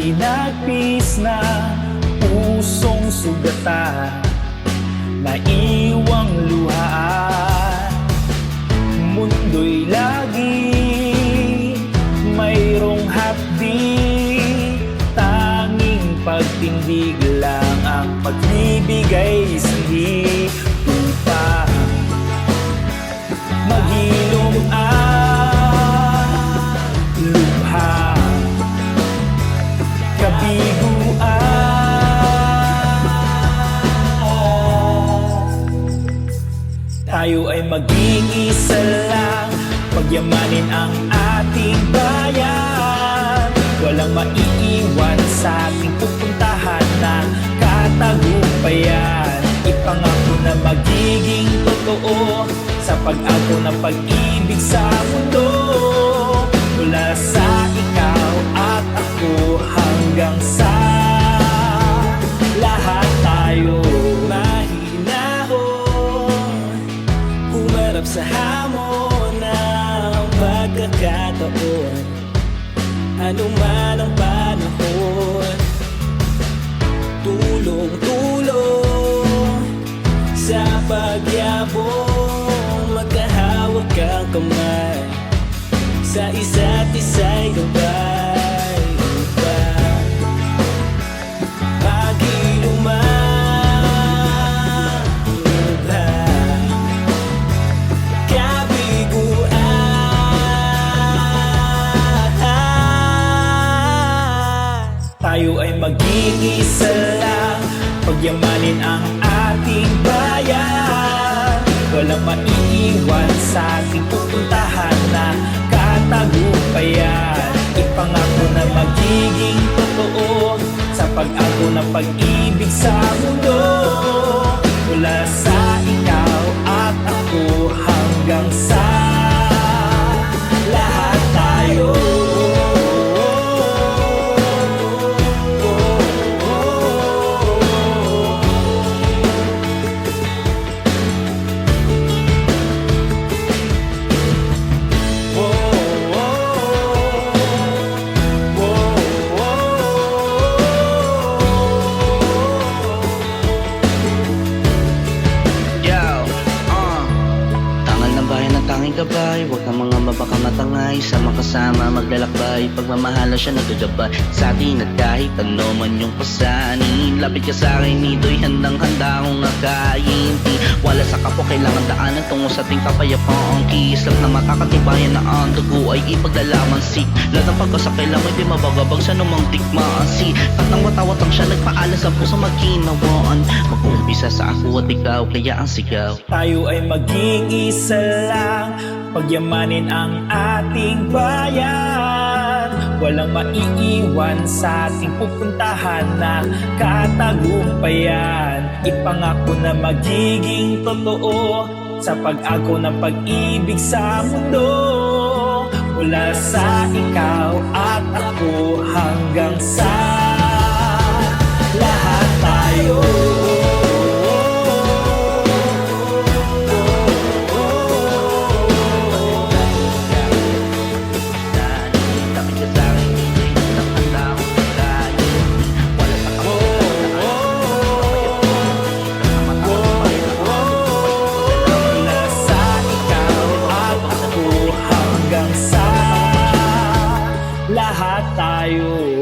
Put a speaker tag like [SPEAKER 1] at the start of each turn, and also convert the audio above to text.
[SPEAKER 1] hinagpis na pusong sugatan, naiwang luhaan. Mundo'y lagi mayroong hapdi, tanging pagtindig lang ang pagbibigay sindi upang maghilom ang lubha, kabiguan. Tayo ay maging isa lang, pagyamanin ang ating bayan. Walang maiiwan sa ating pupuntahan na katagumpayan. Ipangako na magiging totoo sa pag-ako ng pag-ibig sa mundo, mula sa ikaw at ako hanggang sa lahat tayo. Mahinahon humarap sa hamon ng pagkakataon, anuman ang panahon. Tulong-tulong sa pagyabong, magkahawak ang kamay, sa isa't isa'y gabay upang magilumang lubha, kabiguan. Tayo ay maging isa lang, pagyamanin ang ating bayan. Walang maiiwan sa ating pupuntahan na katagumpayan. Ipangako na magiging totoo sa pag-ako ng pag-ibig sa mundo, mula sa ikaw at ako hanggang sa lahat tayo.
[SPEAKER 2] Gabay, huwag kang mga mabaka matangay, sama kasama maglalakbay, pagmamahala siya nagagabay sa atin at kahit ano man yung pasanin. Lapit ka sa akin, ito'y handang-handa kong akayin. Wala sa kapwa kailangan daanan tungo sa ating kapayapaan. Kislap na makakatibayan na ang dugo ay ipaglalaman. Lahat ng pagkasakay lamang di mabagabag sa numang tikmaan. Katang watawatang siya nagpaala sa puso magkinawaan. Mag-uumpisa sa ako at ikaw, kaya ang sigaw.
[SPEAKER 1] Tayo ay maging isa lang, pagyamanin ang ating bayan. Walang maiiwan sa ating pupuntahan na katagumpayan. Ipangako na magiging totoo sa pag-ako ng pag-ibig sa mundo, mula sa ikaw at ako hanggang sa lahat tayo. Lahat tayo.